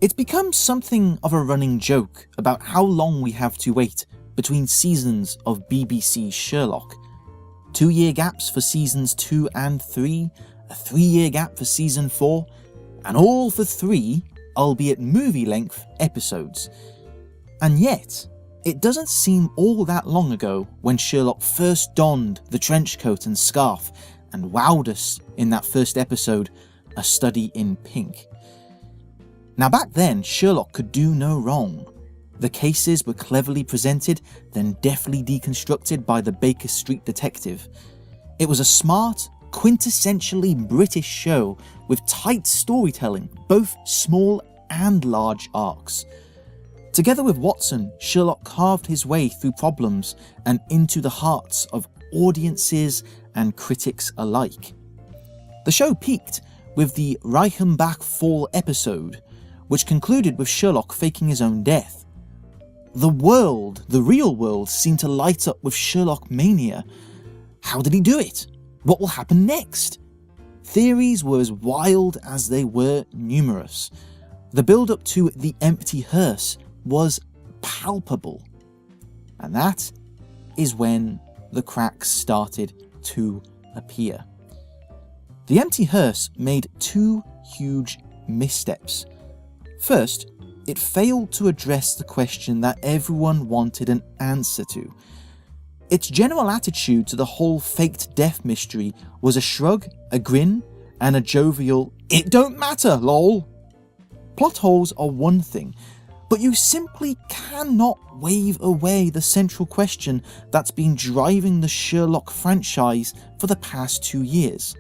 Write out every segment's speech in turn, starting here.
It's become something of a running joke about how long we have to wait between seasons of BBC's Sherlock. 2-year gaps for seasons 2 and 3, a 3-year gap for season 4, and all for 3, albeit movie-length, episodes. And yet, it doesn't seem all that long ago when Sherlock first donned the trench coat and scarf and wowed us in that first episode, A Study in Pink. Now back then, Sherlock could do no wrong. The cases were cleverly presented, then deftly deconstructed by the Baker Street detective. It was a smart, quintessentially British show with tight storytelling, both small and large arcs. Together with Watson, Sherlock carved his way through problems and into the hearts of audiences and critics alike. The show peaked with the Reichenbach Fall episode, which concluded with Sherlock faking his own death. The real world, seemed to light up with Sherlock mania. How did he do it? What will happen next? Theories were as wild as they were numerous. The build-up to the empty hearse was palpable. And that is when the cracks started to appear. The empty hearse made 2 huge missteps. First, it failed to address the question that everyone wanted an answer to. Its general attitude to the whole faked death mystery was a shrug, a grin, and a jovial, "It don't matter, lol." Plot holes are one thing, but you simply cannot wave away the central question that's been driving the Sherlock franchise for the past 2 years.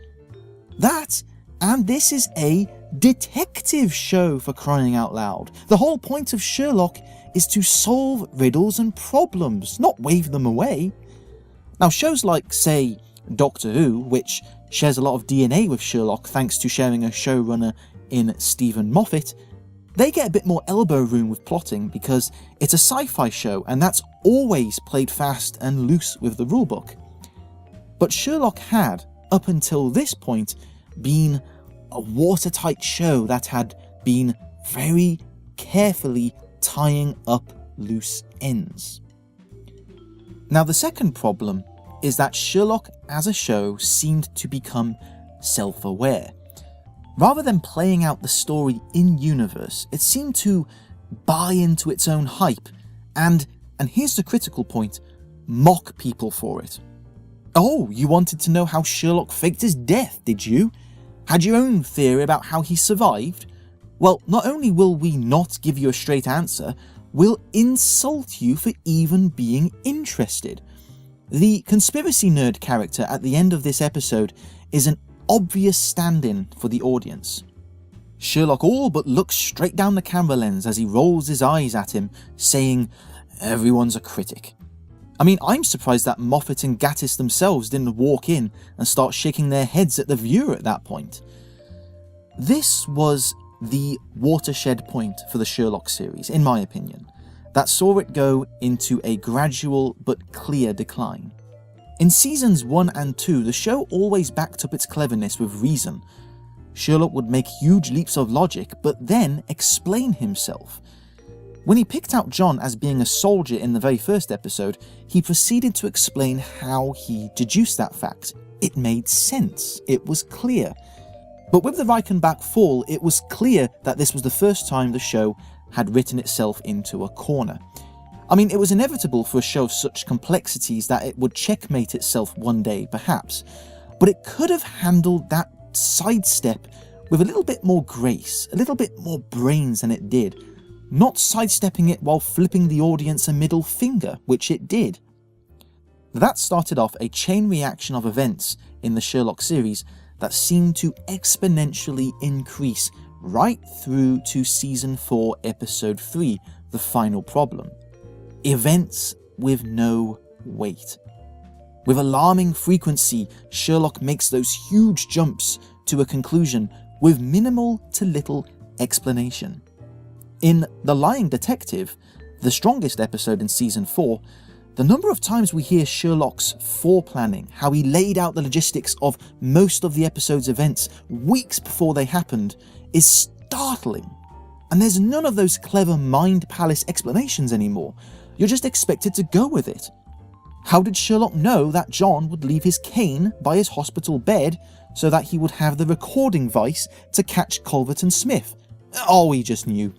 And this is a detective show, for crying out loud. The whole point of Sherlock is to solve riddles and problems, not wave them away. Now, shows like, say, Doctor Who, which shares a lot of DNA with Sherlock thanks to sharing a showrunner in Stephen Moffat, they get a bit more elbow room with plotting because it's a sci-fi show and that's always played fast and loose with the rulebook. But Sherlock had, up until this point, been a watertight show that had been very carefully tying up loose ends. Now, the second problem is that Sherlock as a show seemed to become self-aware. Rather than playing out the story in-universe, it seemed to buy into its own hype and here's the critical point, mock people for it. Oh, you wanted to know how Sherlock faked his death, did you? Had your own theory about how he survived? Well, not only will we not give you a straight answer, we'll insult you for even being interested. The conspiracy nerd character at the end of this episode is an obvious stand-in for the audience. Sherlock all but looks straight down the camera lens as he rolls his eyes at him, saying, "Everyone's a critic." I mean, I'm surprised that Moffat and Gatiss themselves didn't walk in and start shaking their heads at the viewer at that point. This was the watershed point for the Sherlock series, in my opinion, that saw it go into a gradual but clear decline. In seasons 1 and 2, the show always backed up its cleverness with reason. Sherlock would make huge leaps of logic, but then explain himself. When he picked out John as being a soldier in the very first episode, he proceeded to explain how he deduced that fact. It made sense. It was clear. But with the Reichenbach Fall, it was clear that this was the first time the show had written itself into a corner. I mean, it was inevitable for a show of such complexities that it would checkmate itself one day, perhaps, but it could have handled that sidestep with a little bit more grace, a little bit more brains than it did, not sidestepping it while flipping the audience a middle finger, which it did. That started off a chain reaction of events in the Sherlock series that seemed to exponentially increase right through to season 4, episode 3, The Final Problem. Events with no weight. With alarming frequency, Sherlock makes those huge jumps to a conclusion with minimal to little explanation. In The Lying Detective, the strongest episode in season 4, the number of times we hear Sherlock's foreplanning, how he laid out the logistics of most of the episode's events weeks before they happened, is startling. and there's none of those clever mind palace explanations anymore. You're just expected to go with it. How did Sherlock know that John would leave his cane by his hospital bed so that he would have the recording vice to catch Culverton and Smith? Oh, he just knew.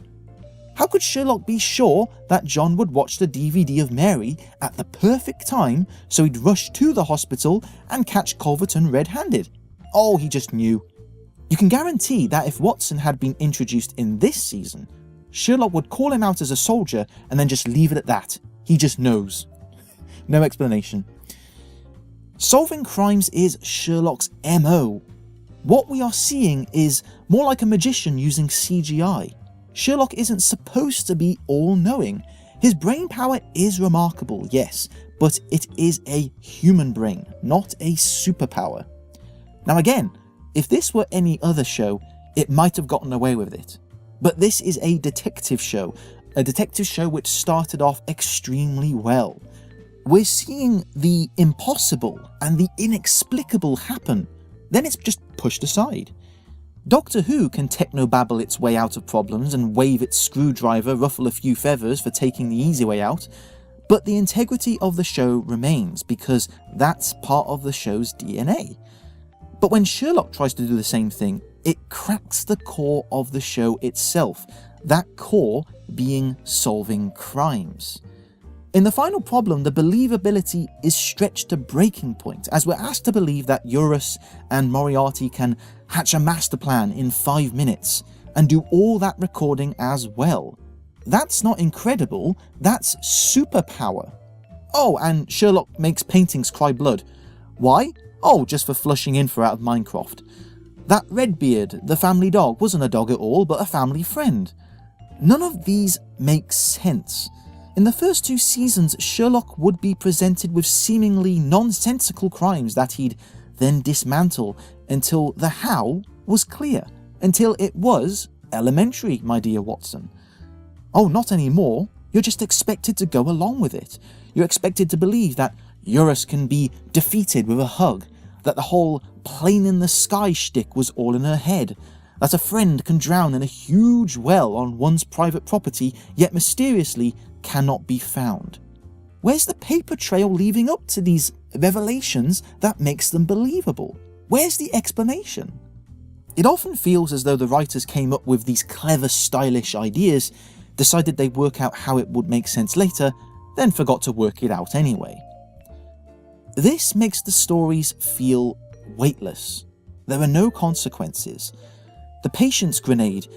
How could Sherlock be sure that John would watch the DVD of Mary at the perfect time so he'd rush to the hospital and catch Culverton red-handed? Oh, he just knew. You can guarantee that if Watson had been introduced in this season, Sherlock would call him out as a soldier and then just leave it at that. He just knows. No explanation. Solving crimes is Sherlock's MO. What we are seeing is more like a magician using CGI. Sherlock isn't supposed to be all-knowing. His brain power is remarkable, yes, but it is a human brain, not a superpower. Now again, if this were any other show, it might have gotten away with it. But this is a detective show which started off extremely well. We're seeing the impossible and the inexplicable happen, then it's just pushed aside. Doctor Who can technobabble its way out of problems and wave its screwdriver, ruffle a few feathers for taking the easy way out, but the integrity of the show remains because that's part of the show's DNA. But when Sherlock tries to do the same thing, it cracks the core of the show itself, that core being solving crimes. In the final problem, the believability is stretched to breaking point, as we're asked to believe that Eurus and Moriarty can hatch a master plan in 5 minutes and do all that recording as well. That's not incredible, that's superpower. Oh, and Sherlock makes paintings cry blood. Why? Oh, just for flushing info out of Minecraft. That Redbeard, the family dog, wasn't a dog at all, but a family friend. None of these make sense. In the first 2 seasons, Sherlock would be presented with seemingly nonsensical crimes that he'd then dismantle until the how was clear, until it was elementary, my dear Watson. Oh, not anymore. You're just expected to go along with it. You're expected to believe that Eurus can be defeated with a hug, that the whole plane in the sky shtick was all in her head, that a friend can drown in a huge well on one's private property, yet mysteriously cannot be found. Where's the paper trail leading up to these revelations that makes them believable? Where's the explanation? It often feels as though the writers came up with these clever, stylish ideas, decided they'd work out how it would make sense later, then forgot to work it out anyway. This makes the stories feel weightless. There are no consequences. The patience grenade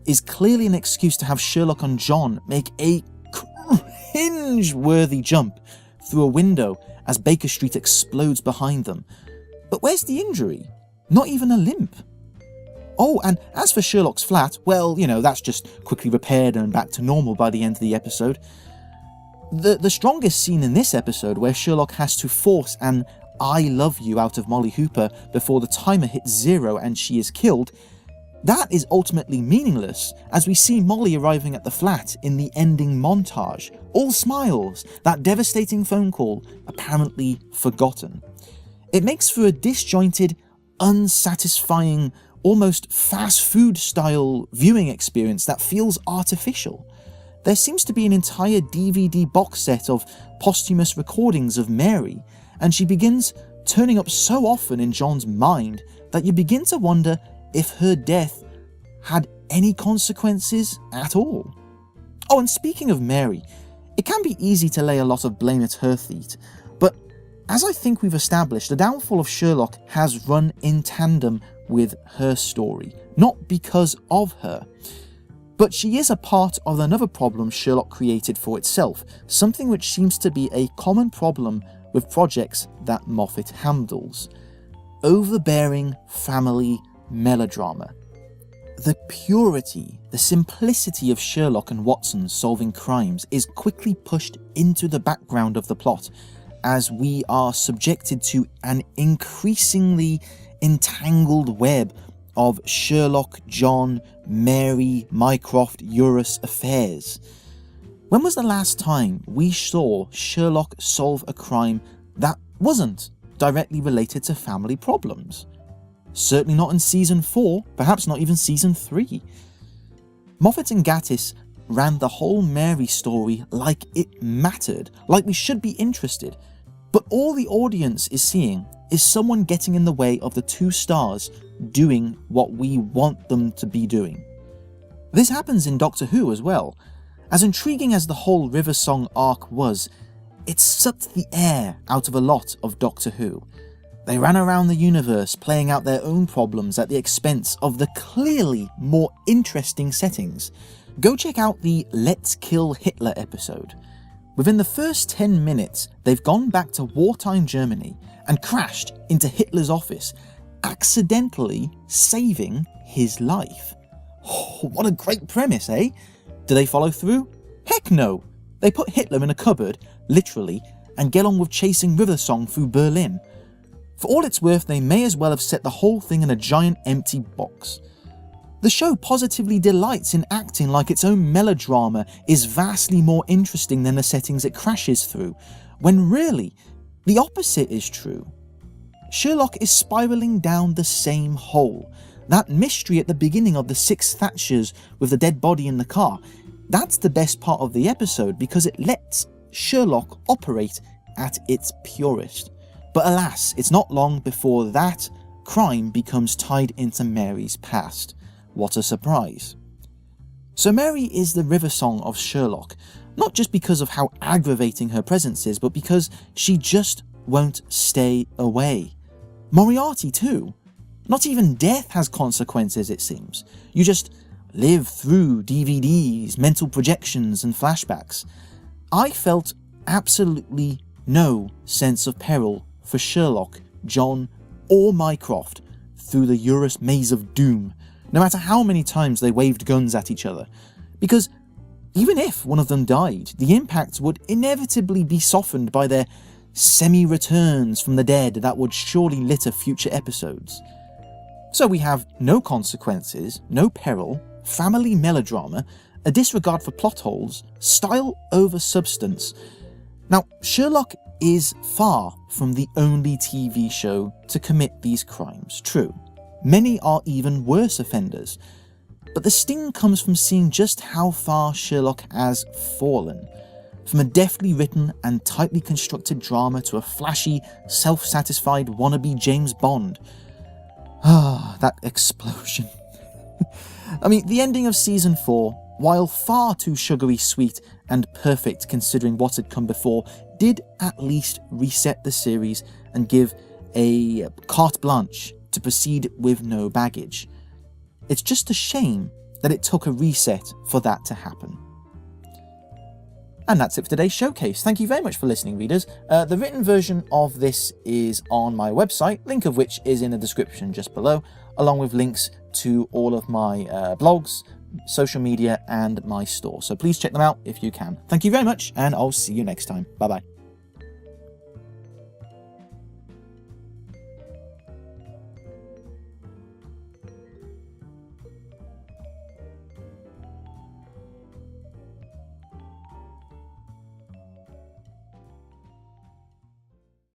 is clearly an excuse to have Sherlock and John make a cringe-worthy jump through a window as Baker Street explodes behind them. But where's the injury? Not even a limp. Oh, and as for Sherlock's flat, well, that's just quickly repaired and back to normal by the end of the episode. The strongest scene in this episode, where Sherlock has to force an "I love you" out of Molly Hooper before the timer hits 0 and she is killed, that is ultimately meaningless as we see Molly arriving at the flat in the ending montage, all smiles, that devastating phone call apparently forgotten. It makes for a disjointed, unsatisfying, almost fast food style viewing experience that feels artificial. There seems to be an entire DVD box set of posthumous recordings of Mary, and she begins turning up so often in John's mind that you begin to wonder if her death had any consequences at all. Oh, and speaking of Mary, it can be easy to lay a lot of blame at her feet, but as I think we've established, the downfall of Sherlock has run in tandem with her story, not because of her. But she is a part of another problem Sherlock created for itself, something which seems to be a common problem with projects that Moffat handles: overbearing family melodrama. The purity, the simplicity of Sherlock and Watson solving crimes is quickly pushed into the background of the plot, as we are subjected to an increasingly entangled web of Sherlock, John, Mary, Mycroft, Eurus affairs. When was the last time we saw Sherlock solve a crime that wasn't directly related to family problems? Certainly not in season 4, perhaps not even season 3. Moffat and Gatiss ran the whole Mary story like it mattered, like we should be interested. But all the audience is seeing is someone getting in the way of the two stars doing what we want them to be doing. This happens in Doctor Who as well. As intriguing as the whole River Song arc was, it sucked the air out of a lot of Doctor Who. They ran around the universe playing out their own problems at the expense of the clearly more interesting settings. Go check out the Let's Kill Hitler episode. Within the first 10 minutes, they've gone back to wartime Germany and crashed into Hitler's office, accidentally saving his life. Oh, what a great premise, eh? Do they follow through? Heck no! They put Hitler in a cupboard, literally, and get on with chasing River Song through Berlin. For all it's worth, they may as well have set the whole thing in a giant empty box. The show positively delights in acting like its own melodrama is vastly more interesting than the settings it crashes through, when really, the opposite is true. Sherlock is spiralling down the same hole. That mystery at the beginning of the 6 Thatchers with the dead body in the car, that's the best part of the episode because it lets Sherlock operate at its purest. But alas, it's not long before that crime becomes tied into Mary's past. What a surprise. So Mary is the River Song of Sherlock, not just because of how aggravating her presence is, but because she just won't stay away. Moriarty too. Not even death has consequences, it seems. You just live through DVDs, mental projections and flashbacks. I felt absolutely no sense of peril for Sherlock, John or Mycroft through the Eurus maze of doom, no matter how many times they waved guns at each other, because even if one of them died, the impact would inevitably be softened by their semi-returns from the dead that would surely litter future episodes. So we have no consequences, no peril, family melodrama, a disregard for plot holes, style over substance. Now, Sherlock is far from the only TV show to commit these crimes, true. Many are even worse offenders. But the sting comes from seeing just how far Sherlock has fallen. From a deftly written and tightly constructed drama to a flashy, self-satisfied wannabe James Bond. Ah, that explosion. I mean, the ending of season 4, while far too sugary sweet and perfect considering what had come before, did at least reset the series and give a carte blanche to proceed with no baggage. It's just a shame that it took a reset for that to happen. And that's it for today's showcase. Thank you very much for listening, readers. The written version of this is on my website, link of which is in the description just below, along with links to all of my blogs, social media, and my store. So please check them out if you can. Thank you very much, and I'll see you next time. Bye-bye.